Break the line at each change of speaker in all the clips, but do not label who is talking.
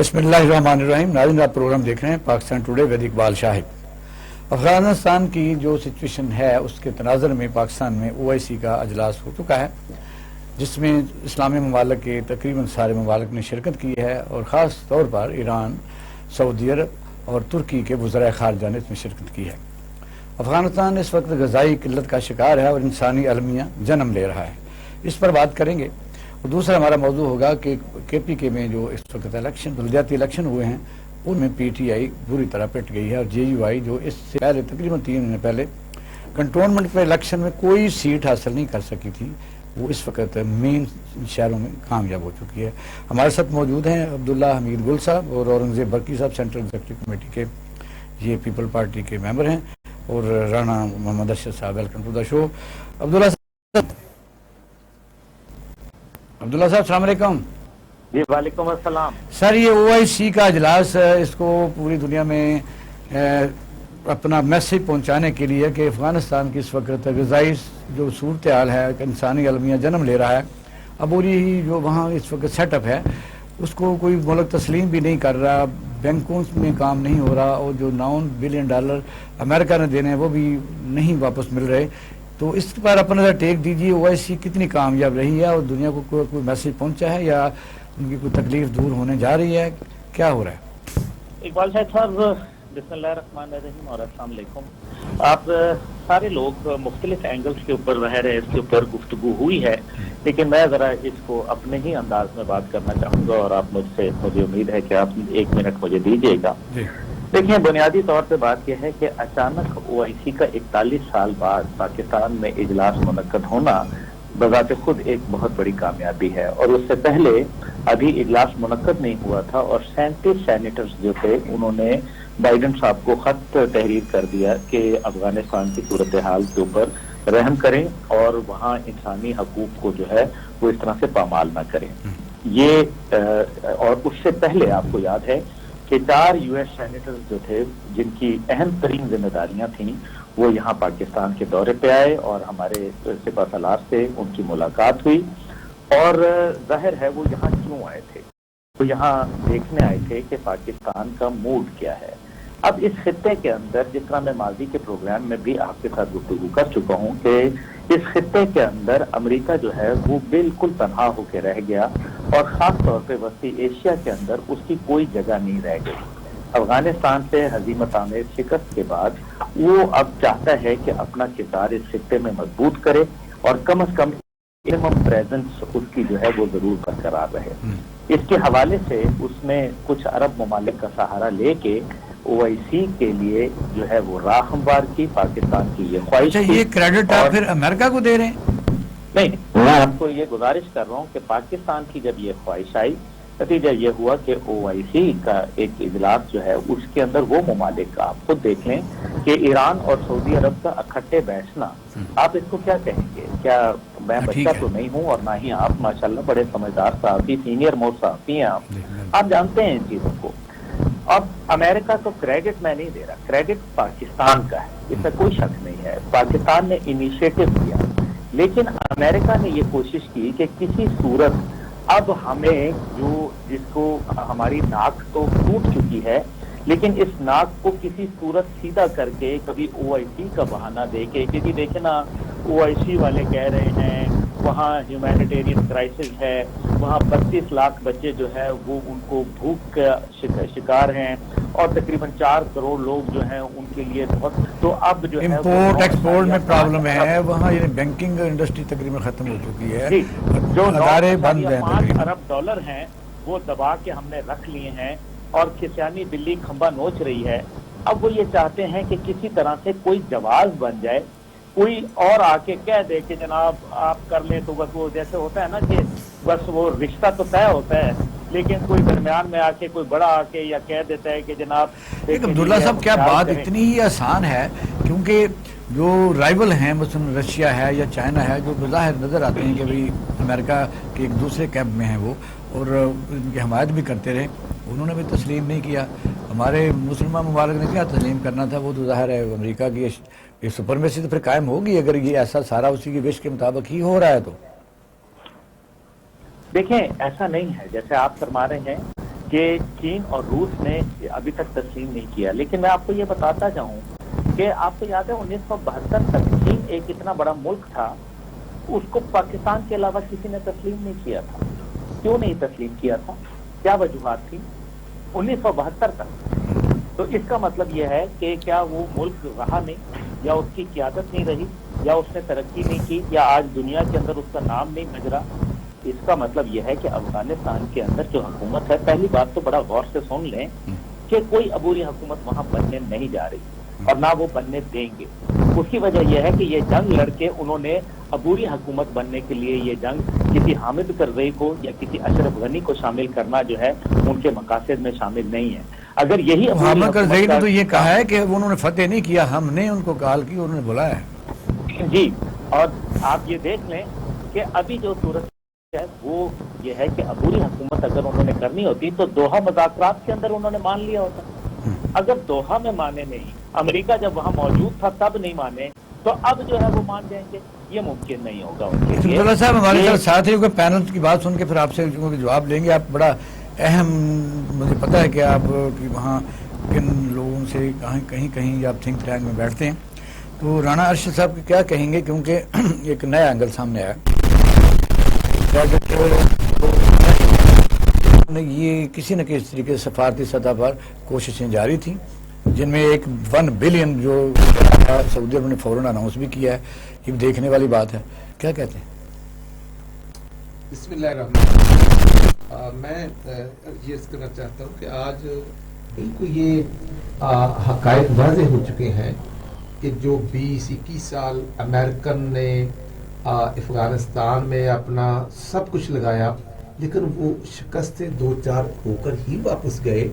بسم اللہ الرحمن الرحیم. ناظرین، آپ پروگرام دیکھ رہے ہیں پاکستان ٹوڈے ود اقبال شاہد. افغانستان کی جو سچویشن ہے اس کے تناظر میں پاکستان میں OIC کا اجلاس ہو چکا ہے، جس میں اسلامی ممالک کے تقریباً سارے ممالک نے شرکت کی ہے، اور خاص طور پر ایران، سعودی عرب اور ترکی کے وزرائے خارجہ نے اس میں شرکت کی ہے. افغانستان اس وقت غذائی قلت کا شکار ہے اور انسانی المیہ جنم لے رہا ہے. اس پر بات کریں گے. اور دوسرا ہمارا موضوع ہوگا کہ KPK میں جو اس وقت بلدیاتی الیکشن ہوئے ہیں ان میں PTI بری طرح پٹ گئی ہے، اور JUI جو اس سے پہلے تقریباً 3 مہینے پہلے کنٹونمنٹ پہ الیکشن میں کوئی سیٹ حاصل نہیں کر سکی تھی، وہ اس وقت مین شہروں میں کامیاب ہو چکی ہے. ہمارے ساتھ موجود ہیں عبداللہ حمید گل صاحب اور اورنگزیب برقی صاحب، سینٹرل ایگزیکٹو کمیٹی کے یہ پیپل پارٹی کے ممبر ہیں، اور رانا محمد ارشد صاحب. ویلکم ٹو دا شو. عبداللہ صاحب السلام علیکم.
جی وعلیکم السلام.
سر، یہ OIC کا اجلاس اس کو پوری دنیا میں اپنا میسیج پہنچانے کے لیے کہ افغانستان کی اس وقت غذائی جو صورتحال ہے، انسانی المیہ جنم لے رہا ہے، عبوری جو وہاں اس وقت سیٹ اپ ہے اس کو کوئی ملک تسلیم بھی نہیں کر رہا، بینکوں میں کام نہیں ہو رہا، اور جو $9 بلین امریکہ نے دینے ہیں وہ بھی نہیں واپس مل رہے. تو اس پر اپنا ٹیک دیجیے. OIC کتنی کامیاب رہی ہے اور دنیا کو کوئی میسیج پہنچا ہے یا ان کی کوئی تکلیف دور ہونے جا رہی ہے؟ کیا ہو رہا ہے؟
اقبال صاحب بسم اللہ الرحمن الرحیم اور السلام علیکم. آپ سارے لوگ مختلف اینگلز کے اوپر رہ رہے، اس کے اوپر گفتگو ہوئی ہے، لیکن میں ذرا اس کو اپنے ہی انداز میں بات کرنا چاہوں گا، اور آپ مجھے امید ہے کہ آپ 1 منٹ مجھے دیجیے گا. دیکھیں، بنیادی طور پہ بات یہ ہے کہ اچانک OIC کا 41 سال بعد پاکستان میں اجلاس منعقد ہونا بذات خود ایک بہت بڑی کامیابی ہے. اور اس سے پہلے ابھی اجلاس منعقد نہیں ہوا تھا، اور 37 سینیٹرز جو تھے انہوں نے بائیڈن صاحب کو خط تحریر کر دیا کہ افغانستان کی صورتحال کے اوپر رحم کریں اور وہاں انسانی حقوق کو جو ہے وہ اس طرح سے پامال نہ کریں. یہ اور اس سے پہلے آپ کو یاد ہے کہ 4 US سینیٹرز جو تھے جن کی اہم ترین ذمہ داریاں تھیں وہ یہاں پاکستان کے دورے پہ آئے اور ہمارے سپہ سالار سے ان کی ملاقات ہوئی. اور ظاہر ہے وہ یہاں کیوں آئے تھے؟ وہ یہاں دیکھنے آئے تھے کہ پاکستان کا موڈ کیا ہے. اب اس خطے کے اندر، جس طرح میں ماضی کے پروگرام میں بھی آپ کے ساتھ گفتگو کر چکا ہوں کہ اس خطے کے اندر امریکہ جو ہے وہ بالکل تنہا ہو کے رہ گیا، اور خاص طور پہ وسطی ایشیا کے اندر اس کی کوئی جگہ نہیں رہ گئی. افغانستان سے ہزیمت آمیز شکست کے بعد وہ اب چاہتا ہے کہ اپنا کردار اس خطے میں مضبوط کرے، اور کم از کم منیمم پریزنس اس کی جو ہے وہ ضرور برقرار رہے. اس کے حوالے سے اس نے کچھ عرب ممالک کا سہارا لے کے OIC کے لیے جو ہے وہ راہ ہموار کی. پاکستان کی یہ خواہش تھی.
یہ کریڈٹ آپ پھر امریکہ کو دے رہے ہیں؟
نہیں، میں آپ کو یہ گزارش کر رہا ہوں کہ پاکستان کی جب یہ خواہش آئی، نتیجہ یہ ہوا کہ OIC کا ایک اجلاس جو ہے اس کے اندر وہ ممالک، آپ خود دیکھ لیں کہ ایران اور سعودی عرب کا اکٹھے بیٹھنا، آپ اس کو کیا کہیں گے؟ کیا میں بچہ تو نہیں ہوں، اور نہ ہی آپ ماشاءاللہ بڑے سمجھدار صحافی، سینئر موسٹ صحافی ہیں آپ جانتے ہیں ان چیزوں کو. اب امریکہ تو کریڈٹ میں نہیں دے رہا، کریڈٹ پاکستان کا ہے، اس میں کوئی شک نہیں ہے. پاکستان نے انیشیٹو کیا، لیکن امریکہ نے یہ کوشش کی کہ کسی صورت اب ہمیں جس کو ہماری ناک تو ٹوٹ چکی ہے، لیکن اس ناک کو کسی صورت سیدھا کر کے کبھی OIC کا بہانہ دے کے کہ جی دیکھیں نا OIC والے کہہ رہے ہیں وہاں ہیومینیٹیرین کرائسس ہے، وہاں 32 لاکھ بچے جو ہے وہ ان کو بھوک کا شکار ہیں، اور تقریباً 4 کروڑ لوگ جو ہیں ان کے لیے بہت، تو اب جو ہے
امپورٹ ایکسپورٹ میں پرابلم ہے وہاں، یعنی بینکنگ انڈسٹری تقریباً ختم ہو چکی ہے،
جو
ادارے بند ہیں.
$5 ارب ہیں وہ دبا کے ہم نے رکھ لیے ہیں، اور کھسیانی بلی کھمبا نوچ رہی ہے. اب وہ یہ چاہتے ہیں کہ کسی طرح سے کوئی جواز بن جائے، کوئی اور آ کے کہہ دے کہ جناب آپ کر لیں، تو بس وہ جیسے ہوتا ہے نا کہ بس وہ رشتہ تو طے ہوتا ہے، لیکن کوئی درمیان میں آ کے کوئی بڑا آ کے یا کہہ دیتا ہے کہ جناب
عبداللہ صاحب کیا بات اتنی ہی آسان ہے؟ کیونکہ جو رائیول ہیں مثلا رشیا ہے یا چائنا ہے، جو بظاہر نظر آتے ہیں کہ بھئی امریکہ کے ایک دوسرے کیمپ میں ہیں وہ، اور ان کی حمایت بھی کرتے رہے، انہوں نے بھی تسلیم نہیں کیا. ہمارے مسلمان ممالک نے کیا تسلیم کرنا تھا؟ وہ تو ظاہر ہے امریکہ کی یہ سپرمیسی تو پھر قائم ہوگی اگر یہ ایسا سارا اسی کی وش کے مطابق ہی ہو رہا ہے. تو
دیکھیں ایسا نہیں ہے جیسے آپ فرما رہے ہیں کہ چین اور روس نے ابھی تک تسلیم نہیں کیا. لیکن میں آپ کو یہ بتاتا جاؤں کہ آپ کو یاد ہے 1972 تک چین ایک اتنا بڑا ملک تھا, اس کو پاکستان کے علاوہ کسی نے تسلیم نہیں کیا تھا. کیوں نہیں تسلیم کیا تھا؟ کیا وجوہات تھی 1972 تک؟ تو اس کا مطلب یہ ہے کہ کیا وہ ملک رہا نہیں, یا اس کی قیادت نہیں رہی, یا اس نے ترقی نہیں کی, یا آج دنیا کے اندر اس کا نام نہیں بج رہا؟ اس کا مطلب یہ ہے کہ افغانستان کے اندر جو حکومت ہے, پہلی بات تو بڑا غور سے سن لیں کہ کوئی عبوری حکومت وہاں بننے نہیں جا رہی اور نہ وہ بننے دیں گے. اس کی وجہ یہ ہے کہ یہ جنگ لڑ کے انہوں نے عبوری حکومت بننے کے لیے یہ جنگ کسی حامد کرزئی کو یا کسی اشرف غنی کو شامل کرنا جو ہے ان کے مقاصد میں شامل نہیں ہے. اگر یہی
حامد کرزئی نے تو یہ کہا ہے کہ انہوں نے فتح نہیں کیا, ہم نے ان کو کال کی, انہوں نے بلایا ہے.
جی, اور آپ یہ دیکھ لیں کہ ابھی جو صورت ہے وہ یہ ہے کہ عبوری حکومت اگر انہوں نے کرنی ہوتی تو دوحہ مذاکرات کے اندر انہوں نے مان لیا ہوتا. اگر دوحہ میں مانے نہیں, امریکہ جب وہاں موجود تھا تب نہیں مانے, تو اب جو ہے وہ مان جائیں گے, یہ ممکن نہیں ہوگا ان کے لیے.
عبداللہ صاحب ہمارے ساتھیوں کے پینل کی بات سن کے پھر آپ سے جواب لیں گے. آپ بڑا اہم, مجھے پتا ہے کہ آپ کہ وہاں کن لوگوں سے کہیں کہیں آپ تھنک ٹینک میں بیٹھتے ہیں, تو رانا ارشد صاحب کیا کہیں گے, کیونکہ ایک نیا اینگل سامنے آیا یہ کسی نہ کسی طریقے سے سفارتی سطح پر کوششیں جاری تھیں, جن میں ایک 1 بلین جو سعودی عرب نے فوراً اناؤنس بھی کیا ہے. یہ دیکھنے والی بات ہے, کیا کہتے ہیں؟
بسم اللہ الرحمن. میں یہ کرنا چاہتا ہوں کہ آج بالکل یہ حقائق واضح ہو چکے ہیں کہ جو 20-21 سال امریکن نے افغانستان میں اپنا سب کچھ لگایا, لیکن وہ شکست 2-4 ہو کر ہی واپس گئے,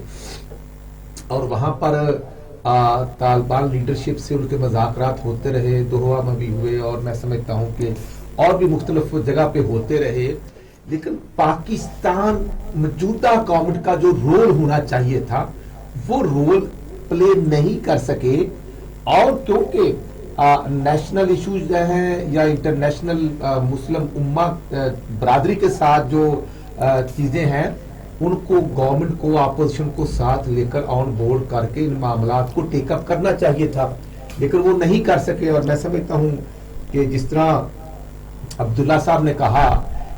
اور وہاں پر طالبان لیڈرشپ سے ان کے مذاکرات ہوتے رہے, دوحہ میں بھی ہوئے, اور میں سمجھتا ہوں کہ اور بھی مختلف جگہ پہ ہوتے رہے. لیکن پاکستان موجودہ گورنمنٹ کا جو رول ہونا چاہیے تھا وہ رول پلے نہیں کر سکے, اور کیونکہ نیشنل ایشوز ہیں یا انٹرنیشنل مسلم امہ برادری کے ساتھ جو چیزیں ہیں, ان کو گورنمنٹ کو اپوزیشن کو ساتھ لے کر آن بورڈ کر کے ان معاملات کو ٹیک اپ کرنا چاہیے تھا, لیکن وہ نہیں کر سکے. اور میں سمجھتا ہوں کہ جس طرح عبداللہ صاحب نے کہا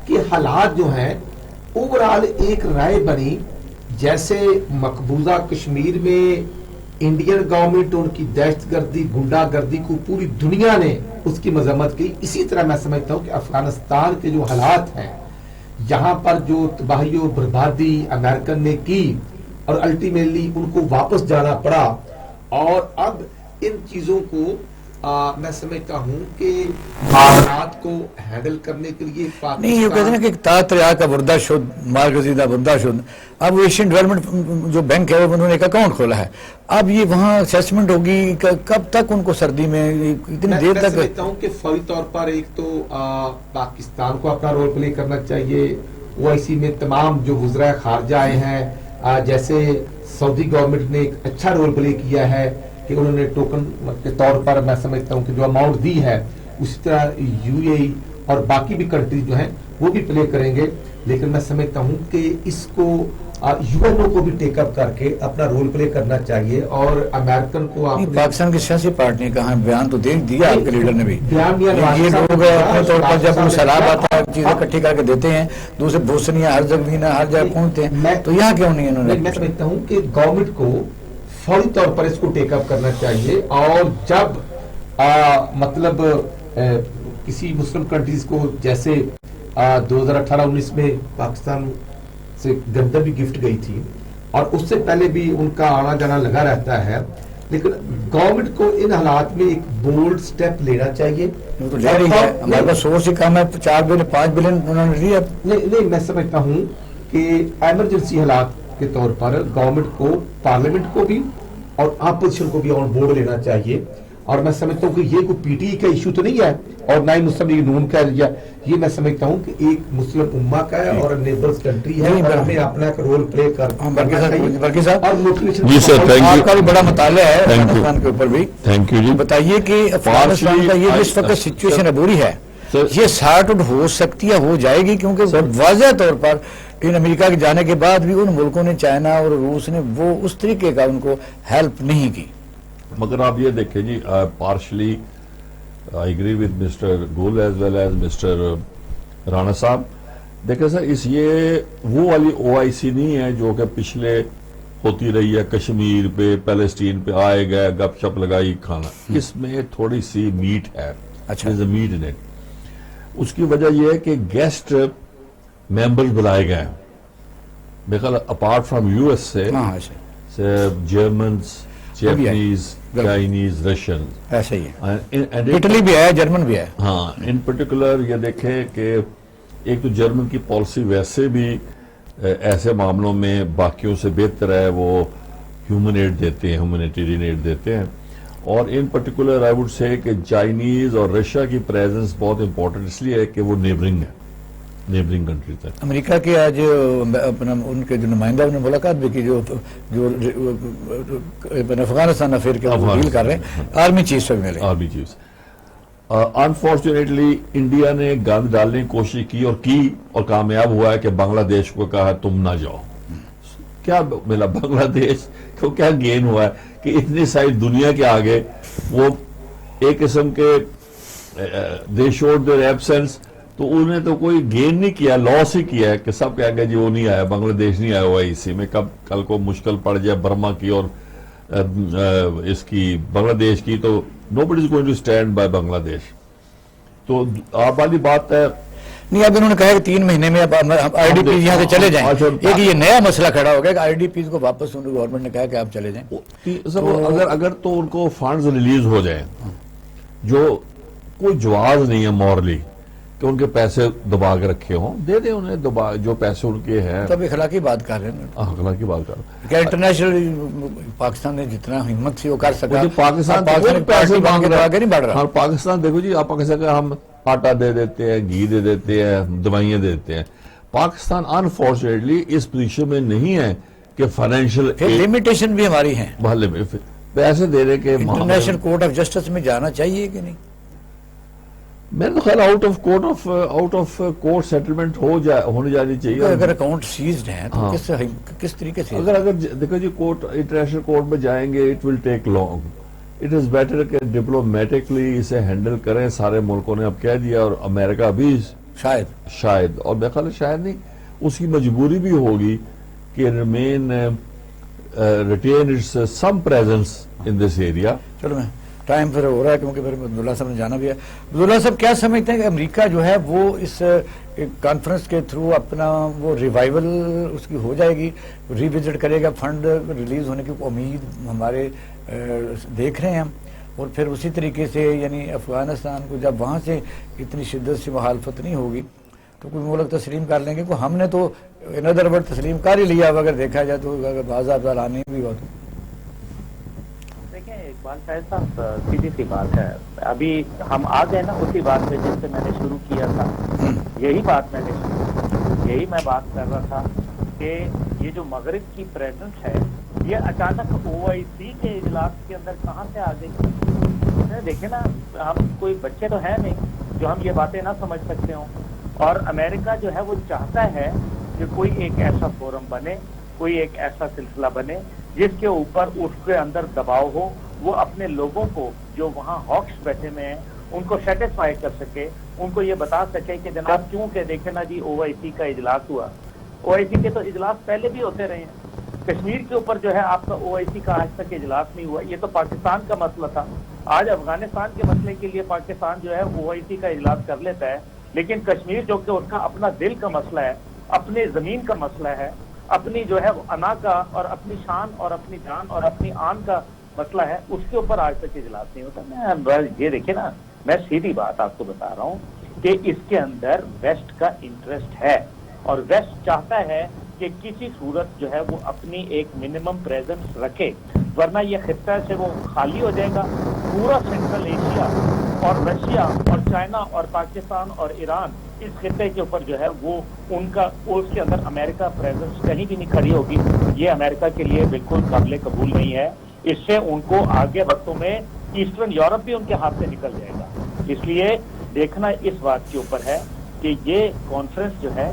کہ حالات جو ہیں اوورال ایک رائے بنی, جیسے مقبوضہ کشمیر میں انڈین گورنمنٹ ان کی دہشت گردی گنڈا گردی کو پوری دنیا نے اس کی مذمت کی, اسی طرح میں سمجھتا ہوں کہ افغانستان کے جو حالات ہیں, یہاں پر جو تباہی و بربادی امریکن نے کی اور الٹیمیٹلی ان کو واپس جانا پڑا, اور اب ان چیزوں کو میں سمجھتا ہوں کہ معاملات کو ہینڈل کرنے کے لیے
نہیں, یہ کہتے ہیں کہ تاتریا کا بردہ شد مارگزیدہ بردہ شد. اب ایشین ڈیولپمنٹ جو بینک ہے انہوں نے ایک اکاؤنٹ کھولا ہے, اب یہ وہاں اسیسمنٹ ہوگی, کب تک ان کو سردی میں اتنی دیر تک؟
میں سمجھتا ہوں کہ فوری طور پر ایک تو پاکستان کو اپنا رول پلے کرنا چاہیے. OIC میں تمام جو وزراء خارجہ آئے ہیں, جیسے سعودی گورنمنٹ نے ایک اچھا رول پلے کیا ہے کہ انہوں نے ٹوکن کے طور پر میں سمجھتا ہوں کہ جو اماؤنٹ دی ہے, اسی طرح UAE اور باقی بھی کنٹریز جو ہیں وہ بھی پلے کریں گے. لیکن میں سمجھتا ہوں کہ اس کو UN کو بھی ٹیک اپ کر کے اپنا رول پلے کرنا چاہیے, اور امریکن کو
پاکستان کی سیاسی پارٹی نے کہا, بیان تو دیا آپ کے لیڈر نے بھی,
یہ
لوگ اپنے طور پر جب سیلاب آتا ہے چیزیں اکٹھی کر کے دیتے ہیں, دوسرے بوسنیا ہرزگوینہ ہر جگہ پہنچتے ہیں, تو یہاں کیوں نہیں انہوں نے؟
میں سمجھتا ہوں کہ گورنمنٹ کو فوری طور پر اس کو ٹیک اپ کرنا چاہیے, اور جب مطلب کسی مسلم کنٹریز کو جیسے 2018-19 میں پاکستان سے گندہ بھی گفٹ گئی تھی, اور اس سے پہلے بھی ان کا آنا جانا لگا رہتا ہے, لیکن گورنمنٹ کو ان حالات میں ایک بولڈ سٹیپ لینا چاہیے.
ہمارے پاس سورس ہی کم ہے, 4 بلین 5 بلین انہوں نے لیا.
نہیں, میں سمجھتا ہوں کہ ایمرجنسی حالات کے طور پر گورنمنٹ کو, پارلیمنٹ کو بھی اور اپوزیشن کو بھی آن بورڈ لینا چاہیے. اور میں سمجھتا ہوں کہ یہ کوئی پی ٹی کا ایشو تو نہیں ہے, اور نہ ہی مسلم لیگ نون کا, یہ میں سمجھتا ہوں کہ ایک مسلم امہ کا ہے اور نیبرز کنٹری ہے, اور ہمیں اپنا ایک رول پلے کرنا چاہیے.
جی سر,
آپ کا بھی بڑا مطالعہ ہے افغانستان کے اوپر بھی,
تھینک یو جی.
بتائیے کہ افغانستان کا یہ جس وقت سچویشن عبوری ہے, یہ سارٹ آؤٹ ہو سکتی ہے, ہو جائے گی, کیونکہ واضح طور پر ان امریکہ کے جانے کے بعد بھی ان ملکوں نے، چائنا اور روس نے، وہ اس طریقے کا ان کو ہیلپ نہیں کی.
مگر آپ یہ دیکھیں جی، partially I agree with mister Gill as well as mister Rana sahab. دیکھیں سر، یہ وہ والی او آئی سی نہیں ہے جو کہ پچھلے ہوتی رہی ہے، کشمیر پہ، پیلسٹین پہ آئے گئے، گپ شپ لگائی، کھانا. اس میں تھوڑی سی میٹ ہے.
اچھا.
Meat in it. اس کی وجہ یہ ہے کہ گیسٹ ممبرز بلائے گئے ہیں. میرے خیال اپارٹ فرام یو ایس سے جرمنز، جیپنیز، چائنیز، رشین،
ایسا ہی ہے. اٹلی بھی ہے، جرمن بھی ہے.
ہاں، ان پرٹیکولر یہ دیکھیں کہ ایک تو جرمن کی پالیسی ویسے بھی ایسے معاملوں میں باقیوں سے بہتر ہے. وہ ہیومن ایڈ دیتے ہیں، ہیومنیٹیرین ایڈ دیتے ہیں. اور in particular I would say کہ چائنیز اور رشیا کی پریزنس بہت امپورٹنٹ اس لیے ہے کہ وہ نیبرنگ ہے، نیبرنگ کنٹری تک.
امریکہ کے آج اپنا ان کے جو نمائندہ نے ملاقات بھی کی، جو افغانستان افیئر کے ڈیل کر رہے ہیں، آرمی چیف سے ملے.
Army chief. انفارچونیٹلی انڈیا نے گند ڈالنے کی کوشش کی اور کامیاب ہوا ہے کہ بنگلہ دیش کو کہا تم نہ جاؤ. کیا ملا بنگلہ دیش کو؟ کیا گین ہوا ہے کہ اتنی ساری دنیا کے آگے وہ ایک قسم کے دے شوڈ دیئر ایبسنس. تو انہوں نے تو کوئی گین نہیں کیا، لاس ہی کیا ہے کہ سب کہیں گے جی وہ نہیں آیا، بنگلہ دیش نہیں آیا ہوا اسی میں. کل کو مشکل پڑ جائے برما کی اور اس کی بنگلہ دیش کی، تو nobody is going to stand by بنگلہ دیش. تو آپ والی بات ہے
نہیں. اب انہوں نے کہا کہ 3 مہینے میں اب آئی ڈی پیز یہاں سے چلے جائیں. ایک یہ نیا مسئلہ کھڑا ہو گیا کہ آئی ڈی پیز کو واپس گورنمنٹ نے کہا کہ آپ چلے جائیں.
اگر تو ان کو فنڈز ریلیز ہو جائیں، جو کوئی جواز نہیں ہے مورلی کہ ان کے پیسے دبا کے رکھے ہوں، دے دیں انہیں دبا جو پیسے ان کے ہیں.
تو اب اخلاقی بات کر رہے ہیں.
اخلاقی بات کر رہے ہیں
کہ انٹرنیشنل پاکستان نے جتنا ہمت سے وہ کر سکا.
پاکستان پیسے مانگ رہا ہے، نہیں بڑھ رہا. پاکستان دیکھو جی، آپ پاکستان ہم آٹا دے دیتے ہیں، گھی دے دیتے ہیں، دوائیاں دے دیتے ہیں. پاکستان انفارچونیٹلی اس پوزیشن میں نہیں ہے کہ فائنینشیل
لمیٹیشن بھی ہماری ہیں.
پیسے دینے کے
انٹرنیشنل کورٹ آف جسٹس میں جانا چاہیے کہ نہیں؟
میں نے خیال آؤٹ آف کورٹ سیٹلمنٹ ہونے جانی چاہیے.
اگر اکاؤنٹ سیزڈ ہیں تو کس طریقے سے؟
اگر دیکھو جی، کورٹ انٹرنیشنل کورٹ میں جائیں گے، it will take long. It is better کہ ڈپلومیٹکلی اسے ہینڈل کریں. سارے ملکوں نے اب کہہ دیا، اور امریکہ بھی شاید اور میرے خیال شاید نہیں، اس کی مجبوری بھی ہوگی کہ retain its some presence in this area.
چلو میں ٹائم پھر ہو رہا ہے کیونکہ پھر عبداللہ صاحب نے جانا بھی ہے. عبداللہ صاحب کیا سمجھتے ہیں کہ امریکہ جو ہے وہ اس کانفرنس کے تھرو اپنا وہ ریوائول اس کی ہو جائے گی، ری وزٹ کرے گا، فنڈ ریلیز ہونے کی امید ہمارے دیکھ رہے ہیں ہم. اور پھر اسی طریقے سے یعنی افغانستان کو جب وہاں سے اتنی شدت سے مخالفت نہیں ہوگی تو کوئی ملک تسلیم کر لیں گے. کو ہم نے تو ان ادر ورڈ تسلیم کر ہی لیا. اگر دیکھا جائے تو اگر باضابطہ لانے بھی ہوا تو
دیکھیں اقبال شاہد صاحب، سیدھی سی بات ہے. ابھی ہم آ گئے نا اسی بات پہ جس سے میں نے شروع کیا تھا. یہی بات یہی میں بات کر رہا تھا کہ یہ جو مغرب کی پریزنس ہے یہ اچانک او آئی سی کے اجلاس کے اندر کہاں سے آ گئی؟ دیکھیں نا، ہم کوئی بچے تو ہیں نہیں جو ہم یہ باتیں نہ سمجھ سکتے ہوں. اور امریکہ جو ہے وہ چاہتا ہے کہ کوئی ایک ایسا فورم بنے، کوئی ایک ایسا سلسلہ بنے جس کے اوپر اس کے اندر دباؤ ہو، وہ اپنے لوگوں کو جو وہاں ہاکس بیٹھے ہوئے ہیں ان کو سیٹسفائی کر سکے، ان کو یہ بتا سکے کہ جناب کیوں کہ دیکھیں نا جی او آئی سی کا اجلاس ہوا. او آئی سی کے تو اجلاس پہلے بھی ہوتے رہے ہیں. کشمیر کے اوپر جو ہے آپ کا او آئی سی کا آج تک اجلاس نہیں ہوا. یہ تو پاکستان کا مسئلہ تھا. آج افغانستان کے مسئلے کے لیے پاکستان جو ہے او آئی سی کا اجلاس کر لیتا ہے، لیکن کشمیر جو کہ اس کا اپنا دل کا مسئلہ ہے، اپنے زمین کا مسئلہ ہے، اپنی جو ہے انا کا اور اپنی شان اور اپنی جان اور اپنی آن کا مسئلہ ہے، اس کے اوپر آج تک اجلاس نہیں ہوتا. میں یہ دیکھیں نا، میں سیدھی بات آپ کو بتا رہا ہوں کہ اس کے اندر ویسٹ کا انٹرسٹ ہے اور ویسٹ چاہتا ہے کہ کسی صورت جو ہے وہ اپنی ایک منیمم پریزنس رکھے، ورنہ یہ خطہ سے وہ خالی ہو جائے گا. پورا سینٹرل ایشیا اور رشیا اور چائنا اور پاکستان اور ایران اس خطے کے اوپر جو ہے وہ ان کا اس کے اندر امریکہ پریزنس کہیں بھی نہیں کھڑی ہوگی. یہ امریکہ کے لیے بالکل قابل قبول نہیں ہے. اس سے ان کو آگے وقتوں میں ایسٹرن یورپ بھی ان کے ہاتھ سے نکل جائے گا. اس لیے دیکھنا اس بات کے اوپر ہے کہ یہ کانفرنس جو ہے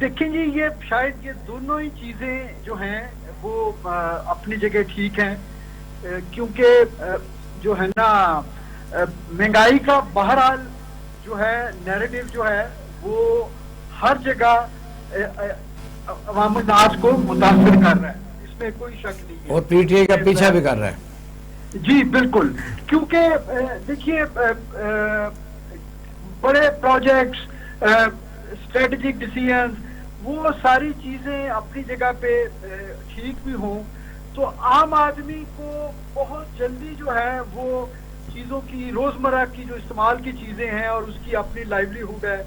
دیکھیں جی یہ شاید یہ دونوں ہی چیزیں جو ہیں وہ اپنی جگہ ٹھیک ہیں، کیونکہ جو ہے نا مہنگائی کا بہرحال جو ہے نیریٹو جو ہے وہ ہر جگہ عوام الناس کو متاثر کر رہا ہے، اس میں کوئی شک نہیں ہے،
اور پی ٹی آئی کا پیچھا بھی کر رہا ہے۔
جی بالکل، کیونکہ دیکھیے بڑے پروجیکٹس، اسٹریٹجک ڈیسیژنز، وہ ساری چیزیں اپنی جگہ پہ ٹھیک بھی ہوں تو عام آدمی کو بہت جلدی جو ہے وہ چیزوں کی روزمرہ کی جو استعمال کی چیزیں ہیں اور اس کی اپنی لائیولیہوڈ ہے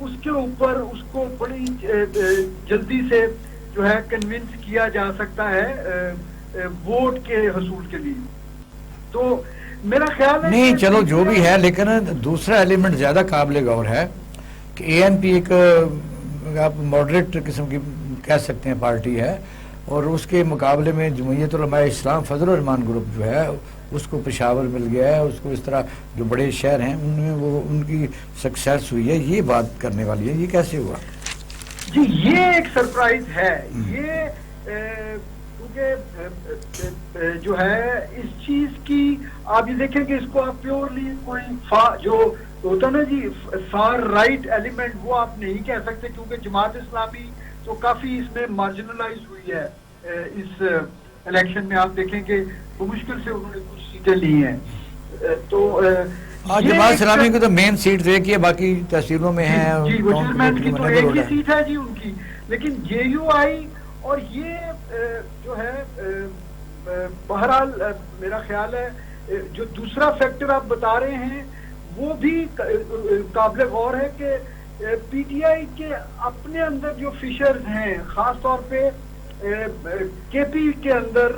اس کے اوپر اس کو بڑی جلدی سے جو ہے کنونس کیا جا سکتا ہے ووٹ کے حصول کے لیے۔ تو میرا خیال ہے
نہیں چلو جو بھی ہے، لیکن دوسرا ایلیمنٹ زیادہ قابل غور ہے کہ اے این پی ایک آپ ماڈریٹ قسم کی کہہ سکتے ہیں پارٹی ہے، اور اس کے مقابلے میں جمعیت علماء اسلام فضل الرحمان گروپ جو ہے اس کو پشاور مل گیا ہے، اس کو اس طرح جو بڑے شہر ہیں ان میں وہ ان کی سکسیس ہوئی ہے، یہ بات کرنے والی ہے۔ یہ کیسے ہوا؟
جی یہ ایک سرپرائز ہے، یہ کیونکہ جو ہے اس چیز کی آپ یہ دیکھیں کہ اس کو آپ پیورلی کوئی جو ہوتا نا جی فار رائٹ ایلیمنٹ وہ آپ نہیں کہہ سکتے، کیونکہ جماعت اسلامی تو کافی اس میں مارجنلائز ہوئی ہے اس الیکشن میں۔ آپ دیکھیں کہ مشکل سے انہوں نے کچھ سیٹیں لی ہیں، تو
جماعت اسلامی کی تو مین سیٹ دیکھ ہے، باقی تحصیلوں میں ہیں
جی وزیرمین کی تو ایک ہی سیٹ ہے جی ان کی، لیکن جے یو آئی اور یہ جو ہے بہرحال میرا خیال ہے جو دوسرا فیکٹر آپ بتا رہے ہیں وہ بھی قابل غور ہے کہ پی ٹی آئی کے اپنے اندر جو فشرز ہیں، خاص طور پہ کے پی کے اندر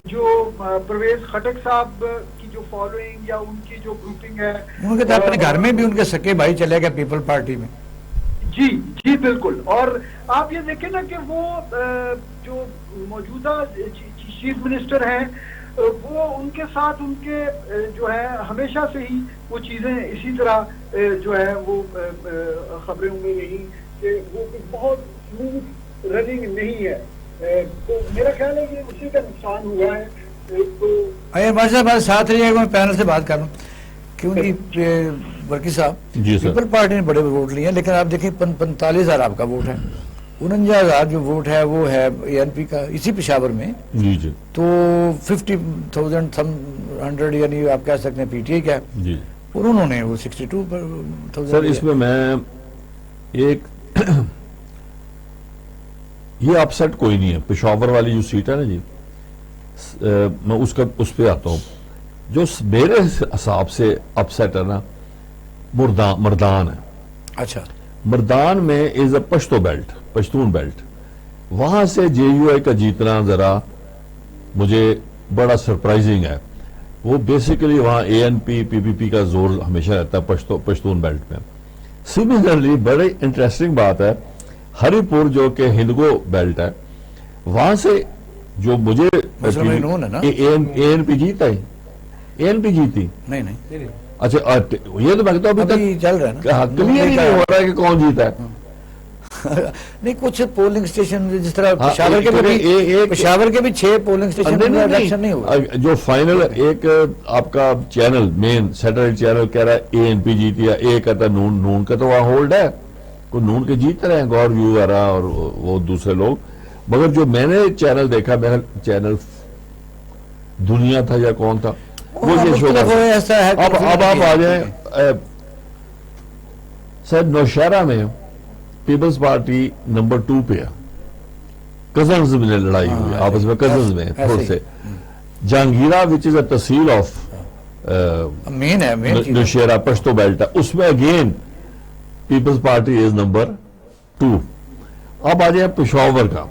جو پرویز خٹک صاحب کی جو فالوئنگ یا ان کی جو گروپنگ ہے،
ان کے تو اپنے گھر میں بھی ان کے سکے بھائی چلے گئے پیپل پارٹی میں۔
جی جی بالکل، اور آپ یہ دیکھیں نا کہ وہ جو موجودہ چیف منسٹر ہیں وہ ان کے ساتھ ان کے جو ہے ہمیشہ سے ہی وہ چیزیں اسی طرح جو ہے وہ خبریں میں رہی کہ وہ بہت اسموتھ رننگ نہیں ہے، تو میرا خیال ہے کہ اسی کا نقصان ہوا ہے۔ تو
بادشاہ صاحب ساتھ رہیے گا، میں پینل سے بات کر لوں کیوں جی ورکی صاحب، پیپل پارٹی نے بڑے ووٹ لیے ہیں، لیکن آپ دیکھیں 45,000 آپ کا ووٹ ہے، 49,000 جو ووٹ ہے وہ ہے اے این پی کا اسی پشاور میں،
جی جی،
تو 50,100 یعنی آپ کہہ سکتے ہیں پی ٹی آئی کا ہے،
جی،
اور انہوں نے وہ 62,000۔
سر اس میں ایک یہ اپسیٹ کوئی نہیں ہے، پشاور والی جو سیٹ ہے نا جی، میں اس پہ آتا ہوں، جو میرے حساب سے اپسیٹ ہے نا مردان ہے۔
اچھا،
مردان میں از اے پشتو بیلٹ، پشتون بیلٹ، وہاں سے جے یو آئی کا جیتنا ذرا مجھے بڑا سرپرائزنگ ہے۔ وہ بیسیکلی وہاں اے این پی پی پی پی کا زور ہمیشہ رہتا ہے پشتون بیلٹ میں۔ سملرلی بڑی انٹرسٹنگ بات ہے ہری پور جو کہ ہندگو بیلٹ ہے، وہاں سے جو مجھے اے این پی جیتا ہے، اے این پی جیتی
نہیں
اچھا یہ تو میں کہتا ہوں ابھی
چل رہا ہے نا،
کلیئر ہی نہیں ہو رہا ہے کہ کون جیتا ہے۔
نہیں کچھ پولنگ اسٹیشن جس طرح پشاور کے بھی 6 پولنگ اسٹیشن میں الیکشن نہیں ہوا،
جو فائنل ایک آپ کا چینل مین سیٹلائٹ چینل کہہ رہا ہے اے این پی جیتی ہے، اے کہتا ہے نون کا تو وہاں ہولڈ ہے، کوئی نون کے جیت رہے ہیں گور ویو وغیرہ اور وہ دوسرے لوگ، مگر جو میں نے چینل دیکھا، میرا چینل دنیا تھا یا کون تھا وہ یہ شو کرتا ہے۔ اب آپ آ جائیں سر، نوشہرہ میں پیپلز پارٹی نمبر 2 پہ ہے، کزنز میں لڑائی ہوئی آپس میں، کزنز میں تھوڑے سے، Jahangira which is a tehsil of Nowshera Pashto belt ہے، اس میں again Peoples Party is number 2۔ اب آ جائیں پشاور کا،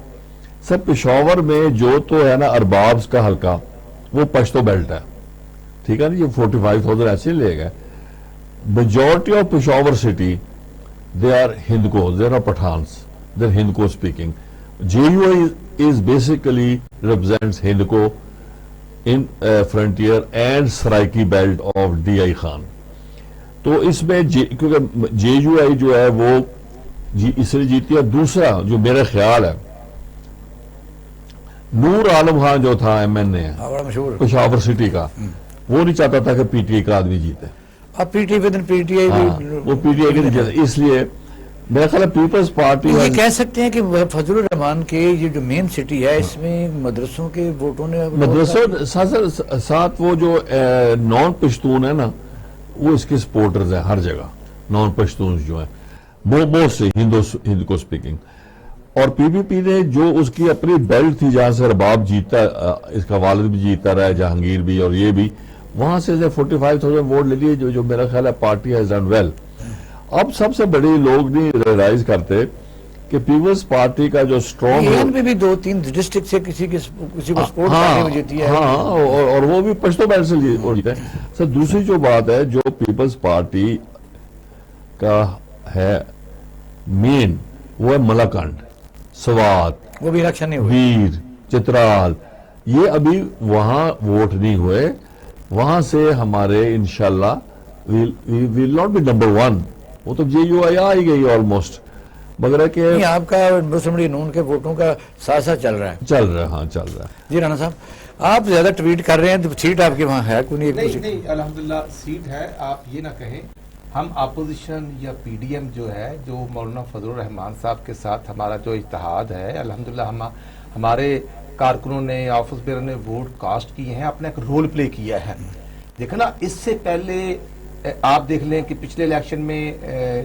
سر پشاور میں جو تو ہے نا اربابز کا حلقہ وہ پشتو بیلٹ ہے، ٹھیک ہے نا، یہ 45,000 ایسے لے گئے۔ Majority of Peshawar city they are Hindkos, they are not Pathans, they are Hindko speaking. JUI is basically represents Hindko in frontier and Saraiki belt of D.I. Khan. تو اس میں کیونکہ JUI جو ہے وہ جی اس لیے جیتی. اور دوسرا جو میرا خیال ہے، نور عالم خان جو تھا MNA
بڑا مشہور
پشاور سٹی کا، وہ نہیں چاہتا تھا کہ پی ٹی آئی کا آدمی جیتے.
اب پی ٹی آئی ودن پی ٹی آئی
وہ پی ٹی آئی کے نہیں جیتے. اس لیے میرا خیال ہے پیپلز پارٹی
یہ کہہ سکتے ہیں کہ فضل الرحمان کے یہ جو مین سٹی ہے اس میں مدرسوں کے ووٹوں نے
مدرسوں ساتھ وہ جو نان پشتون ہے نا، وہ اس کے سپورٹرز ہیں ہر جگہ. نان پشتون جو ہیں موسٹلی ہندو کو اسپیکنگ. اور پی پی پی نے جو اس کی اپنی بیلٹ تھی جہاں سے رباب جیتا، اس کا والد بھی جیتا رہا ہے، جہانگیر بھی، اور یہ بھی وہاں سے 45,000 ووٹ لے لیے، جو میرا خیال ہے پارٹی ہیز ڈن ویل. اب سب سے بڑے لوگ نہیں ریلائز کرتے کہ پیپلز پارٹی کا جو اسٹرانگ
بھی 2-3 ڈسٹرکٹ سے کسی کو سپورٹ کرنے میں جیتی ہے.
ہاں اور وہ بھی پشتو بیلٹ سے جیتا ہے. سر دوسری جو بات ہے، جو پیپلز پارٹی کا ہے مین، وہ ہے ملاکنڈ، سوات،
وہ بھی الیکشن نہیں ہوئی.
ویر، چترال، یہ ابھی وہاں ووٹ نہیں ہوئے. وہاں سے ہمارے انشاءاللہ we'll not be number 1. وہ تو جے یو آئی آ ہی گئی آلموسٹ، مگر ہے کہ
آپ کا مسلم نون کے ووٹوں کا ساتھ
چل رہا ہے.
جی رانا صاحب، آپ زیادہ ٹویٹ کر رہے ہیں تو سیٹ آپ کے وہاں ہے کوئی
نہیں الحمدللہ سیٹ ہے. آپ یہ نہ کہیں ہم اپوزیشن یا پی ڈی ایم جو ہے، جو مولانا فضل الرحمان صاحب کے ساتھ ہمارا جو اتحاد ہے، الحمدللہ ہمارے کارکنوں نے، آفس بیئر نے ووٹ کاسٹ کیے ہیں، اپنا ایک رول پلے کیا ہے. دیکھنا اس سے پہلے آپ دیکھ لیں کہ پچھلے الیکشن میں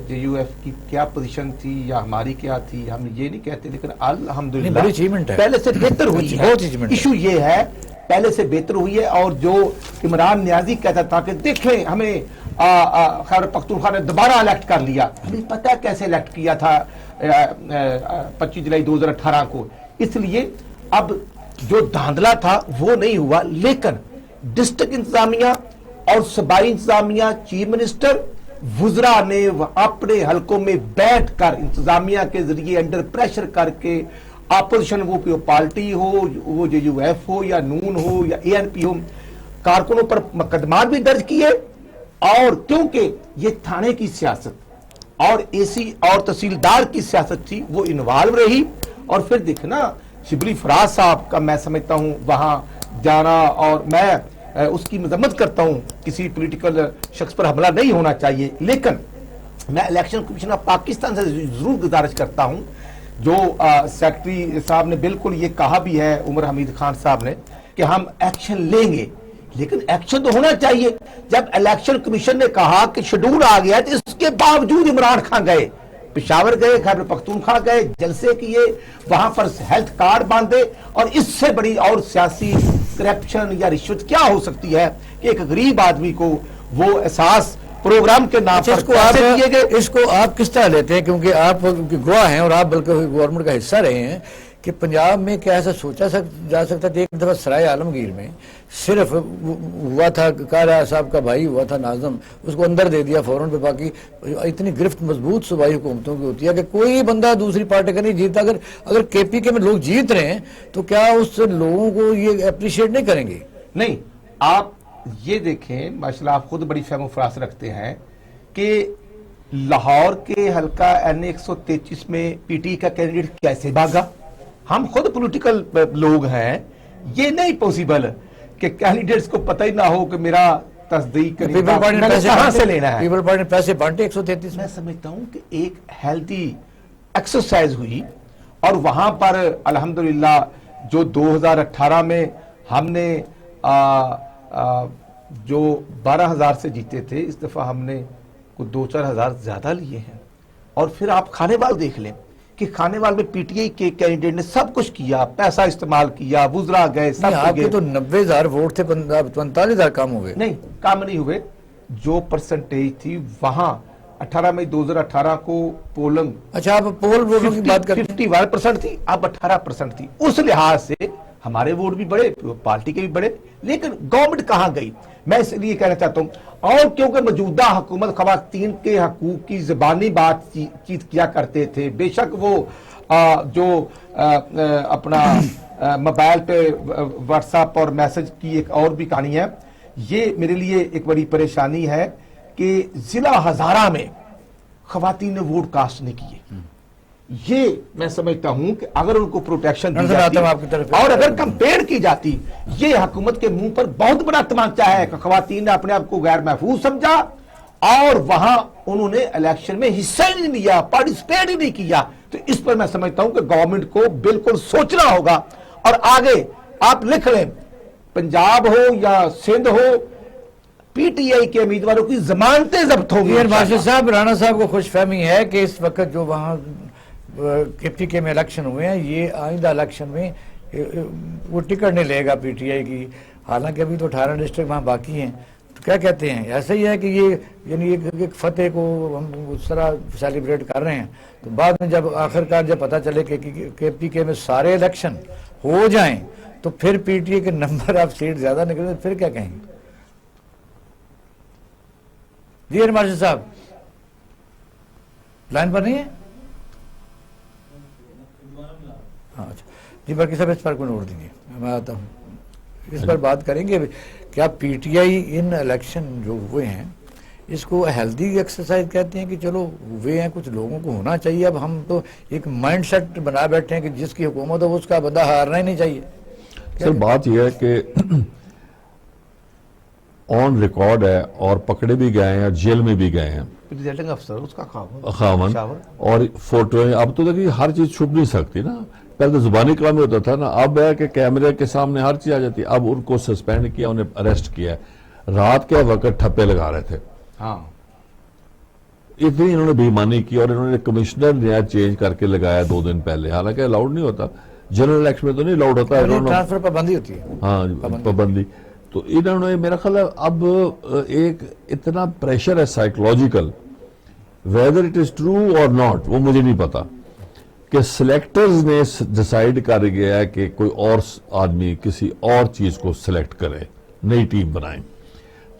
جے یو ایف کی کیا پوزیشن تھی یا ہماری کیا تھی، ہم یہ نہیں کہتے، لیکن الحمدللہ پہلے سے بہتر ہوئی ہے. ایشو یہ ہے پہلے سے بہتر ہوئی ہے. اور جو عمران نیازی کہتا تھا کہ دیکھیں ہمیں خیبر پختونخوا نے دوبارہ الیکٹ کر لیا، ہمیں پتہ ہے کیسے الیکٹ کیا تھا 25 جولائی 2018 کو. اس لیے اب جو دھاندلا تھا وہ نہیں ہوا، لیکن ڈسٹرکٹ انتظامیہ اور صوبائی انتظامیہ، چیف منسٹر، وزراء نے اپنے حلقوں میں بیٹھ کر انتظامیہ کے ذریعے انڈر پریشر کر کے اپوزیشن، وہ پارٹی ہو، وہ جے یو ایف ہو یا نون ہو یا اے این پی ہو، کارکنوں پر مقدمات بھی درج کیے. اور کیونکہ یہ تھانے کی سیاست اور اے سی اور تحصیلدار کی سیاست تھی، وہ انوالو رہی. اور پھر دیکھنا شبلی فراز صاحب کا میں سمجھتا ہوں وہاں جانا، اور میں اس کی مذمت کرتا ہوں، کسی پولیٹیکل شخص پر حملہ نہیں ہونا چاہیے، لیکن میں الیکشن کمیشن آف پاکستان سے ضرور گزارش کرتا ہوں، جو سیکرٹری صاحب نے بالکل یہ کہا بھی ہے، عمر حمید خان صاحب نے، کہ ہم ایکشن لیں گے، لیکن ایکشن تو ہونا چاہیے. جب الیکشن کمیشن نے کہا کہ شیڈول آ گیا تو اس کے باوجود عمران خان گئے، پشاور گئے، خیبر پختونخوا گئے، جلسے کیے، وہاں پر ہیلتھ کارڈ باندھے. اور اس سے بڑی اور سیاسی کرپشن یا رشوت کیا ہو سکتی ہے کہ ایک غریب آدمی کو وہ احساس پروگرام کے نام پر پیسے دیے گئے.
اس کو آپ کس طرح لیتے ہیں؟ کیونکہ آپ گواہ ہیں اور آپ بلکہ گورنمنٹ کا حصہ رہے ہیں کہ پنجاب میں کیا ایسا سوچا جا سکتا تھا؟ ایک دفعہ سرائے عالمگیر میں صرف ہوا تھا، قارا صاحب کا بھائی ہوا تھا ناظم، اس کو اندر دے دیا فوراً پہ. باقی اتنی گرفت مضبوط صوبائی حکومتوں کی ہوتی ہے کہ کوئی بندہ دوسری پارٹی کا نہیں جیتا. اگر کے پی کے میں لوگ جیت رہے ہیں تو کیا اس لوگوں کو یہ اپریشیٹ نہیں کریں گے؟
نہیں، آپ یہ دیکھیں ماشاءاللہ آپ خود بڑی فہم و فراست رکھتے ہیں کہ لاہور کے حلقہ این 133 میں پی ٹی کا کینڈیڈیٹ کیسے بھاگا. ہم خود پولیٹیکل لوگ ہیں، یہ نہیں پوسیبل کہ کینڈیڈیٹس کو پتہ ہی نہ ہو کہ میرا تصدیق کہاں سے لینا ہے.
پیپل پارٹی نے پیسے بانٹے 133
میں سمجھتا ہوں کہ ایک ہیلتھی ایکسرسائز ہوئی. اور وہاں پر الحمدللہ جو 2018 میں ہم نے جو 12,000 سے جیتے تھے، اس دفعہ ہم نے کوئی 2-4 ہزار زیادہ لیے ہیں. اور پھر آپ کھانے وال دیکھ لیں کہ کھانے وال میں پی ٹی آئی کے کینڈیڈیٹ نے سب کچھ کیا، پیسہ استعمال کیا، وزراء گئے، سب
آپ کے تو 90,000 ووٹ تھے، 45,000 کام ہوئے. نہیں،
کام نہیں ہوئے. جو پرسنٹیج تھی وہاں 18 مئی 2018 کو پولنگ،
اچھا آپ پول ووٹوں کی بات کریں،
51% تھی، اب 18% تھی. اس لحاظ سے ہمارے ووٹ بھی بڑے، پارٹی کے بھی بڑے، لیکن گورنمنٹ کہاں گئی؟ میں اس لیے کہنا چاہتا ہوں. اور کیونکہ موجودہ حکومت خواتین کے حقوق کی زبانی بات چیت کیا کرتے تھے، بے شک وہ جو اپنا موبائل پہ واٹس ایپ اور میسج کی ایک اور بھی کہانی ہے. یہ میرے لیے ایک بڑی پریشانی ہے کہ ضلع ہزارہ میں خواتین نے ووٹ کاسٹ نہیں کیے. یہ میں سمجھتا ہوں کہ اگر ان کو پروٹیکشن دی
نظر آتا ہوں آپ کی
جاتی
طرف
اور اگر کمپین کی جاتی، یہ حکومت کے منہ پر بہت بڑا تمانچہ ہے کہ خواتین نے اپنے آپ کو غیر محفوظ سمجھا اور وہاں انہوں نے الیکشن میں حصہ ہی نہیں لیا، پارٹیسپیٹ ہی نہیں کیا. تو اس پر میں سمجھتا ہوں کہ گورنمنٹ کو بالکل سوچنا ہوگا. اور آگے آپ لکھ لیں، پنجاب ہو یا سندھ ہو، پی ٹی آئی کے امیدواروں کی ضمانتیں ضبط ہوں گی.
مارشل صاحب، رانا صاحب کو خوش فہمی ہے کہ اس وقت جو وہاں کے پی کے میں الیکشن ہوئے ہیں، یہ آئندہ الیکشن میں وہ ٹکٹ نہیں لے گا پی ٹی آئی کی، حالانکہ ابھی تو 18 ڈسٹرکٹ وہاں باقی ہیں. تو کیا کہتے ہیں، ایسا ہی ہے کہ یہ یعنی ایک فتح کو ہم اس طرح سیلیبریٹ کر رہے ہیں، تو بعد میں جب آخرکار جب پتہ چلے کہ کے پی کے میں سارے الیکشن ہو جائیں تو پھر پی ٹی آئی کے نمبر آف سیٹ زیادہ نکلے، پھر کیا کہیں گے؟ جی مارشل صاحب لائن پر نہیں ہے؟ ہاں اچھا جی، باقی سب اس پر کوئی نوٹ دیجیے، میں آتا ہوں. اس پر بات کریں گے. کیا پی ٹی آئی ان الیکشن جو ہوئے ہیں اس کو ہیلدی ایکسرسائز کہتے ہیں کہ چلو ہوئے ہیں، کچھ لوگوں کو ہونا چاہیے، اب ہم تو ایک مائنڈ سیٹ بنا بیٹھے ہیں کہ جس کی حکومت ہو اس کا بندہ ہارنا ہی نہیں چاہیے؟
سر بات یہ ہے کہ آن ریکارڈ ہے اور پکڑے بھی گئے ہیں اور جیل میں بھی گئے ہیں
پریزائڈنگ افسر اس کا
خاون، اور فوٹویں. اب تو دیکھیے ہر چیز چھپ نہیں سکتی نا، پہلے تو زبانی کلام ہوتا تھا نا، اب ہے کہ کیمرے کے سامنے ہر چیز آ جاتی ہے. اب ان کو سسپینڈ کیا، انہیں اریسٹ کیا. رات کے وقت ٹھپے لگا رہے تھے،
ہاں
اتنی انہوں نے بے ایمانی کی، اور انہوں نے کمشنر نیا چینج کر کے لگایا 2 دن پہلے، حالانکہ الاؤڈ نہیں ہوتا جنرل الیکشن میں، تو نہیں الاؤڈ ہوتا ہے
ٹرانسفر پابندی ہوتی ہے.
ہاں پابندی. تو انہوں نے میرا خیال ہے اب ایک اتنا پریشر ہے psychological, whether it is true اور ناٹ وہ مجھے نہیں پتا، کہ سلیکٹرز نے ڈیسائیڈ کر گیا ہے کہ کوئی اور آدمی کسی اور چیز کو سلیکٹ کرے، نئی ٹیم بنائیں.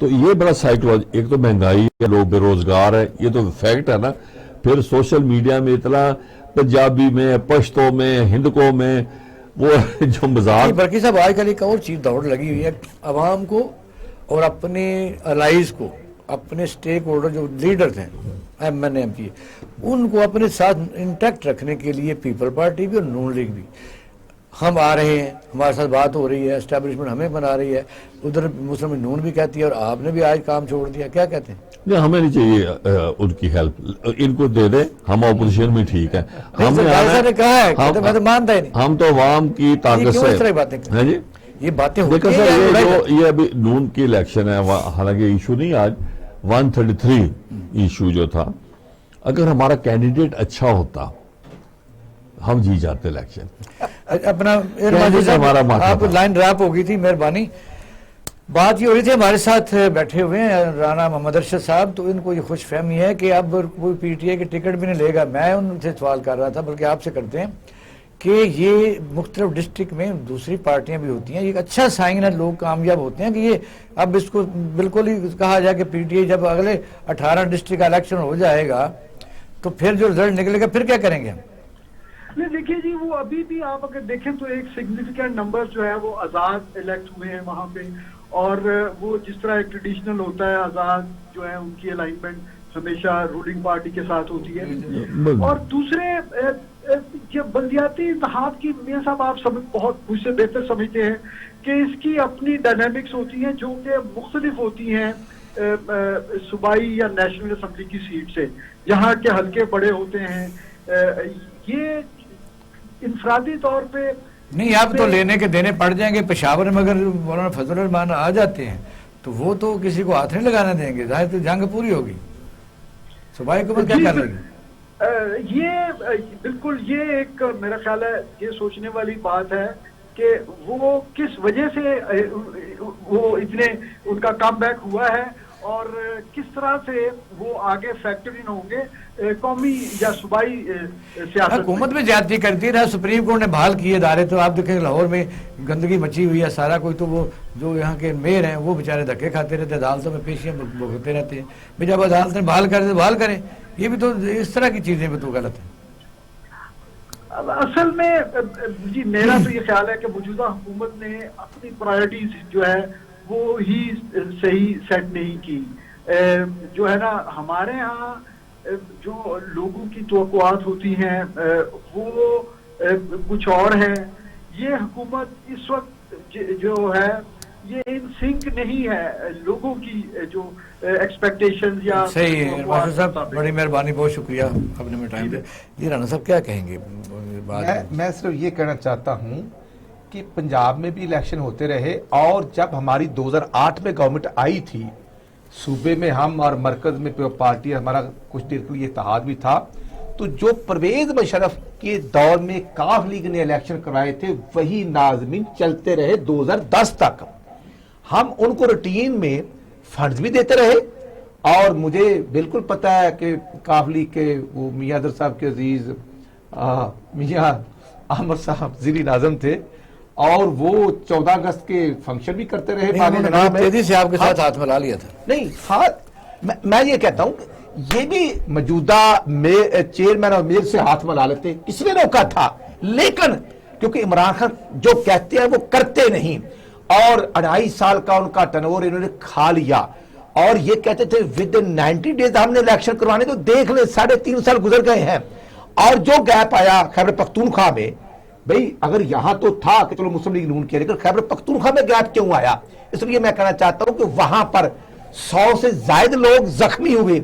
تو یہ بڑا سائیکولوجی، ایک تو مہنگائی ہے، لوگ بے روزگار ہے، یہ تو فیکٹ ہے نا. پھر سوشل میڈیا میں اتنا پنجابی میں، پشتو میں، ہندکو میں وہ جو مزاق.
برقی صاحب آج کل ایک اور چیز دوڑ لگی ہوئی ہے، عوام کو اور اپنے الائز کو، اپنے سٹیک ہولڈر جو لیڈرز ہیں ایم این ایم پی، ان کو اپنے ساتھ انٹیکٹ رکھنے کے لیے پیپل پارٹی بھی اور نون لیگ بھی ہم آ رہے ہیں، ہمارے ساتھ بات ہو رہی ہے، اسٹیبلشمنٹ ہمیں بنا رہی ہے، ادھر مسلم نون بھی کہتی ہے اور آپ نے بھی آج کام چھوڑ دیا. کیا کہتے ہیں؟
نہیں، ہمیں نہیں چاہیے ان کی ہیلپ، ان کو دے دیں، ہم اپوزیشن میں ٹھیک ہے.
نے کہا ہے میں تو مانتا ہی نہیں.
ہم تو عوام کی طاقت سے
باتیں
جی
یہ باتیں
دیکھیں سر، یہ ابھی نون کی الیکشن ہے، حالانکہ ایشو نہیں آج 133 ایشو جو تھا، اگر ہمارا کینڈیڈیٹ اچھا ہوتا ہم جی جاتے الیکشن.
اپنا
ہمارا
آپ لائن ڈراپ ہو گئی تھی، مہربانی. بات یہ ہو رہی تھی، ہمارے ساتھ بیٹھے ہوئے ہیں رانا محمد ارشد صاحب، تو ان کو یہ خوش فہمی ہے کہ اب کوئی پی ٹی آئی کی ٹکٹ بھی نہیں لے گا. میں ان سے سوال کر رہا تھا، بلکہ آپ سے کرتے ہیں، کہ یہ مختلف ڈسٹرکٹ میں دوسری پارٹیاں بھی ہوتی ہیں، یہ اچھا سائن ہے، لوگ کامیاب ہوتے ہیں کہ یہ اب اس کو بالکل ہی کہا جائے کہ پی ٹی آئی جب اگلے 18 ڈسٹرکٹ کا الیکشن ہو جائے گا تو پھر جو رزلٹ نکلے گا پھر کیا کریں گے ہم؟
نہیں دیکھیے جی، وہ ابھی بھی آپ اگر دیکھیں تو ایک سگنیفیکینٹ نمبر جو ہے وہ آزاد الیکٹ ہوئے ہیں وہاں پہ، اور وہ جس طرح ایک ٹریڈیشنل ہوتا ہے، آزاد جو ہے ان کی الائنمنٹ ہمیشہ رولنگ پارٹی کے ساتھ ہوتی ہے. اور دوسرے جو بلدیاتی انتخاب کی، میاں صاحب آپ بہت مجھ سے بہتر سمجھتے ہیں کہ اس کی اپنی ڈائنامکس ہوتی ہیں جو کہ مختلف ہوتی ہیں صوبائی یا نیشنل اسمبلی کی سیٹ سے، جہاں کے حلقے بڑے ہوتے ہیں. یہ انفرادی طور پہ
نہیں، آپ تو لینے کے دینے پڑ جائیں گے. پشاور میں اگر مولانا فضل الرحمان آ جاتے ہیں تو وہ تو کسی کو ہاتھ نہیں لگانا دیں گے، ظاہر تو جنگ پوری ہوگی. صوبائی حکومت کیا کر لے گی؟
یہ بالکل یہ ایک میرا خیال ہے یہ سوچنے والی بات ہے کہ وہ کس وجہ سے وہ اتنے ان کا کم بیک ہوا ہے، اور کس طرح سے وہ آگے فیکٹر ان ہوں گے قومی یا صوبائی سیاست.
حکومت میں زیادتی کرتی رہا، سپریم کورٹ نے بحال کیے ادارے. تو آپ دیکھیں لاہور میں گندگی مچی ہوئی ہے سارا کوئی، تو وہ جو یہاں کے میئر ہیں وہ بیچارے دھکے کھاتے رہتے، عدالتوں میں پیشیاں بھگتتے رہتے ہیں. بھی جب عدالت نے بحال کر دے بحال کریں. یہ بھی تو اس طرح کی چیزیں بھی تو غلط ہیں.
اصل میں جی میرا تو یہ خیال ہے کہ موجودہ حکومت نے اپنی پرائرٹیز جو ہے وہ ہی صحیح سیٹ نہیں کی. جو ہے نا ہمارے ہاں جو لوگوں کی توقعات ہوتی ہیں وہ کچھ اور ہے. یہ حکومت اس وقت جو ہے یہ ان سنک نہیں ہے لوگوں کی جو ایکسپیکٹیشنز یا
صحیح ہے. ماشاء صاحب بڑی مہربانی, بہت شکریہ آپ نے ٹائم دیا. جی رانا صاحب کیا کہیں گے؟
میں صرف یہ کہنا چاہتا ہوں کہ پنجاب میں بھی الیکشن ہوتے رہے, اور جب ہماری 2008 میں گورنمنٹ آئی تھی, صوبے میں ہم اور مرکز میں پارٹی ہمارا کچھ دیر کے لیے اتحاد بھی تھا, تو جو پرویز مشرف کے دور میں کاف لیگ نے الیکشن کروائے تھے وہی ناظمین چلتے رہے 2010 تک. ہم ان کو روٹین میں فنڈز بھی دیتے رہے, اور مجھے بالکل پتہ ہے کہ کاف لیگ کے وہ میاں در صاحب کے عزیز میاں احمد صاحب وزیر اعظم تھے, اور وہ 14 اگست کے فنکشن بھی کرتے رہے.
تیزی سے آپ کے ساتھ ہاتھ ملا لیا تھا.
نہیں ہاتھ, میں یہ کہتا ہوں یہ بھی موجودہ چیئرمین اور میئر سے ہاتھ ملا لیتے, کس نے روکا تھا؟ لیکن کیونکہ عمران خان جو کہتے ہیں وہ کرتے نہیں, اور 2.5 سال کا ان کا ٹرن اوور انہوں نے کھا لیا, اور یہ کہتے تھے ود ان 90 days ہم نے الیکشن کروانے, تو دیکھ لیں 3.5 سال گزر گئے ہیں. اور جو گیپ آیا خیبر پختونخوا میں, بھئی اگر یہاں تو تھا کہ چلو مسلم لیگ نون کے, لیکن خیبر پختونخوا میں گیپ کیوں آیا؟ اس لیے میں کہنا چاہتا ہوں کہ وہاں پر 100 سے زائد لوگ زخمی ہوئے,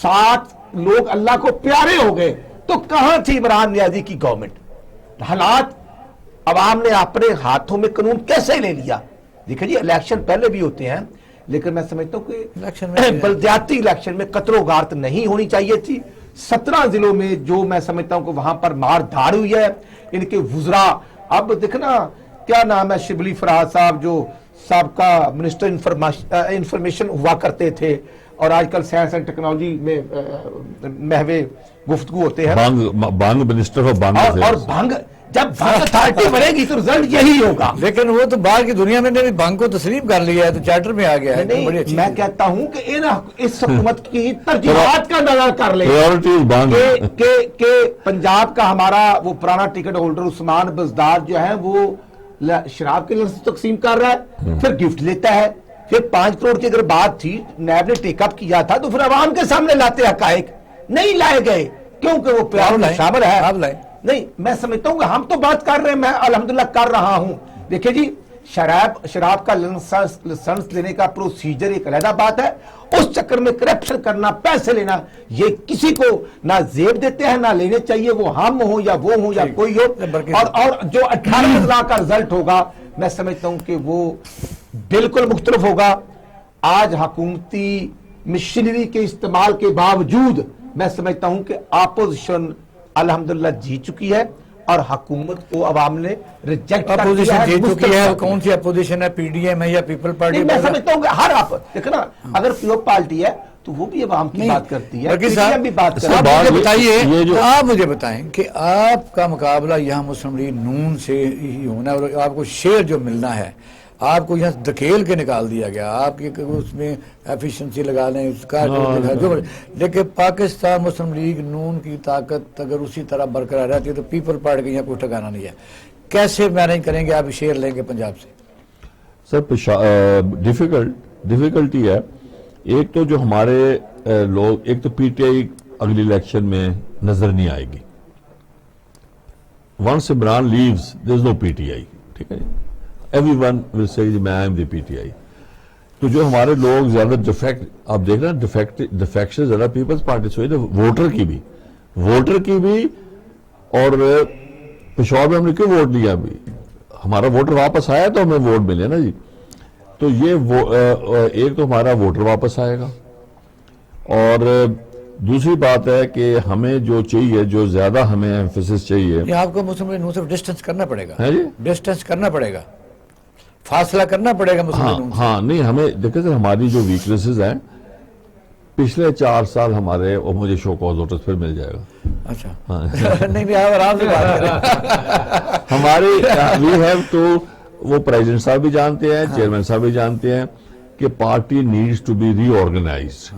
60 لوگ اللہ کو پیارے ہو گئے, تو کہاں تھی عمران نیازی کی گورنمنٹ؟ حالات عوام نے اپنے ہاتھوں میں قانون کیسے لے لیا؟ دیکھیں جی الیکشن پہلے بھی ہوتے ہیں, لیکن میں سمجھتا ہوں کہ بلدیاتی الیکشن میں قتل و غارت نہیں ہونی چاہیے تھی. 17 ضلعوں میں جو میں سمجھتا ہوں کہ وہاں پر مار دھاڑ ہوئی ہے, ان کے وزراء, اب دیکھنا کیا نام ہے شبلی فراز صاحب جو سابقہ منسٹر انفارمیشن ہوا کرتے تھے, اور آج کل سائنس اینڈ ٹیکنالوجی میں محو گفتگو ہوتے ہیں,
بانگ منسٹر ہو بانگ,
اور بھنگ, جب بھنگ اتھارٹی بنے گی تو رزلٹ یہی ہوگا.
لیکن وہ تو باہر کی دنیا میں نے بھی بھنگ کو تسلیم کر لیا ہے, تو چارٹر میں آ گیا ہے.
نہیں, میں کہتا ہوں کہ اس حکومت کی ترجیحات کا نظر کر لیں کہ پنجاب کا ہمارا وہ پرانا ٹکٹ ہولڈر عثمان بزدار جو ہے وہ شراب کے لفظ تقسیم کر رہا ہے, پھر گفٹ لیتا ہے, پھر 5 کروڑ کی اگر بات تھی نیب نے ٹیک اپ کیا تھا تو پھر عوام کے سامنے لاتے حقائق نہیں لائے گئے, کیونکہ وہ پیار میں شامل ہے. نہیں, میں سمجھتا ہوں کہ ہم تو بات کر رہے ہیں, میں الحمدللہ کر رہا ہوں. دیکھیں جی شراب کا لائسنس لینے کا پروسیجر ایک علیحدہ بات ہے, اس چکر میں کرپشن کرنا, پیسے لینا, یہ کسی کو نہ زیب دیتے ہیں نہ لینے چاہیے, وہ ہم ہوں یا وہ ہوں یا کوئی ہو. اور جو 18 اضلاع کا رزلٹ ہوگا میں سمجھتا ہوں کہ وہ بالکل مختلف ہوگا. آج حکومتی مشینری کے استعمال کے باوجود میں سمجھتا ہوں کہ اپوزیشن الحمدللہ جیت چکی ہے, اور حکومت کو عوام نے ریجیکٹ کر دیا ہے.
اپوزیشن جیت چکی ہے. کون سی اپوزیشن ہے؟ پی ڈی ایم ہے یا پیپل پارٹی؟
میں سمجھتا ہوں کہ ہر دیکھنا اگر پیو پارٹی ہے تو وہ بھی عوام کی بات کرتی ہے, پی ڈی ایم بھی بات کرتی ہے.
مجھے بتائیے, آپ مجھے بتائیں کہ آپ کا مقابلہ یہاں مسلم لیگ نون سے ہی ہونا ہے, اور آپ کو شیئر جو ملنا ہے آپ کو یہاں دھکیل کے نکال دیا گیا, آپ کی اس میں ایفیشنسی لگا لیں اس کا جو, لیکن پاکستان مسلم لیگ نون کی طاقت اگر اسی طرح برقرار رہتی ہے تو پیپل پارٹی کا یہاں کوئی ٹھکانا نہیں ہے. کیسے مینیج کریں گے آپ شیئر لیں گے پنجاب سے؟
سر ڈیفیکلٹی ہے. ایک تو جو ہمارے لوگ, ایک تو پی ٹی آئی اگلی الیکشن میں نظر نہیں آئے گی. Once Imran leaves there is no P T I, ٹھیک ہے جی. ایوری ون ول سے میں I am the P T آئی. تو جو ہمارے لوگ زیادہ ڈیفیکٹ, آپ دیکھ رہے ہیں ڈیفیکشن زیادہ پیپلز پارٹی سے ہوئی, ووٹر کی بھی, اور پشاور میں ہم نے کیوں ووٹ لیا, ابھی ہمارا ووٹر واپس آیا تو ہمیں ووٹ ملے نا جی. تو یہ ایک تو ہمارا ووٹر واپس آئے گا, اور دوسری بات ہے کہ ہمیں جو چاہیے, جو زیادہ ہمیں ایمفیسس چاہیے,
آپ کو مسلم لیگ نون سے ڈسٹنس کرنا پڑے گا.
ہے جی,
ڈسٹنس کرنا پڑے گا, فاصلہ کرنا پڑے گا مسلم لیگ نون سے.
ہاں نہیں, ہمیں دیکھیں سر ہماری جو ویکنیسز ہیں پچھلے 4 سال ہمارے, اور مجھے شو کاز نوٹس پھر مل جائے گا.
اچھا نہیں آرام سے بات کریں.
ہماری وی ہیو ٹو, وہ پریزیڈنٹ صاحب بھی جانتے ہیں, چیئرمین صاحب بھی جانتے ہیں کہ party needs to be reorganised.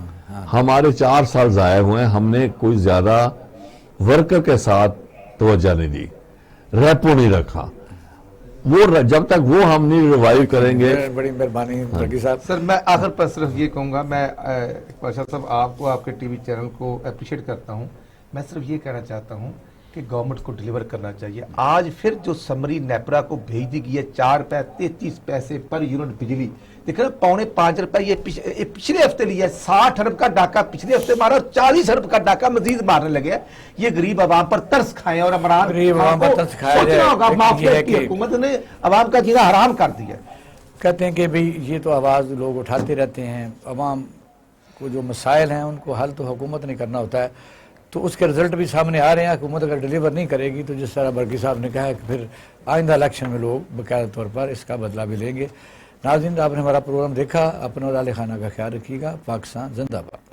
ہمارے 4 سال ضائع ہوئے ہیں, ہم نے کوئی زیادہ ورکر کے ساتھ توجہ نہیں دی, ریپو نہیں رکھا. وہ جب تک وہ ہم نہیں ریوائیو کریں گے.
بڑی مہربانی برکی صاحب.
سر میں آخر پر صرف یہ کہوں گا, میں اقبال شاہ صاحب آپ کو, آپ کے ٹی وی چینل کو اپریشیٹ کرتا ہوں. میں صرف یہ کہنا چاہتا ہوں کہ گورنمنٹ کو ڈیلیور کرنا چاہیے. آج پھر جو سمری نیپرا کو بھیج دی گئی ہے 4.33 پر یونٹ بجلی, دیکھ رہے 4.5 روپے یہ پچھلے ہفتے لیا ہے. 60 ارب کا ڈاکہ پچھلے ہفتے مارا, 40 ارب کا ڈاکہ مزید مارنے لگے. یہ غریب عوام پر ترس کھائیں, اور
غریب عوام پر ترس کھایا جائے.
ہوگا مافیا کی حکومت نے عوام کا جینا حرام کر دیا.
کہتے ہیں کہ بھئی یہ تو آواز لوگ اٹھاتے رہتے ہیں, عوام کو جو مسائل ہیں ان کو حل تو حکومت نے کرنا ہوتا ہے, تو اس کے رزلٹ بھی سامنے آ رہے ہیں. حکومت اگر ڈیلیور نہیں کرے گی تو جس طرح برکی صاحب نے کہا ہے کہ پھر آئندہ الیکشن میں لوگ باقاعدہ طور پر اس کا بدلہ بھی لیں گے. ناظرین, آپ نے ہمارا پروگرام دیکھا, اپنا اور اہل خانہ کا خیال رکھیے گا. پاکستان زندہ باد.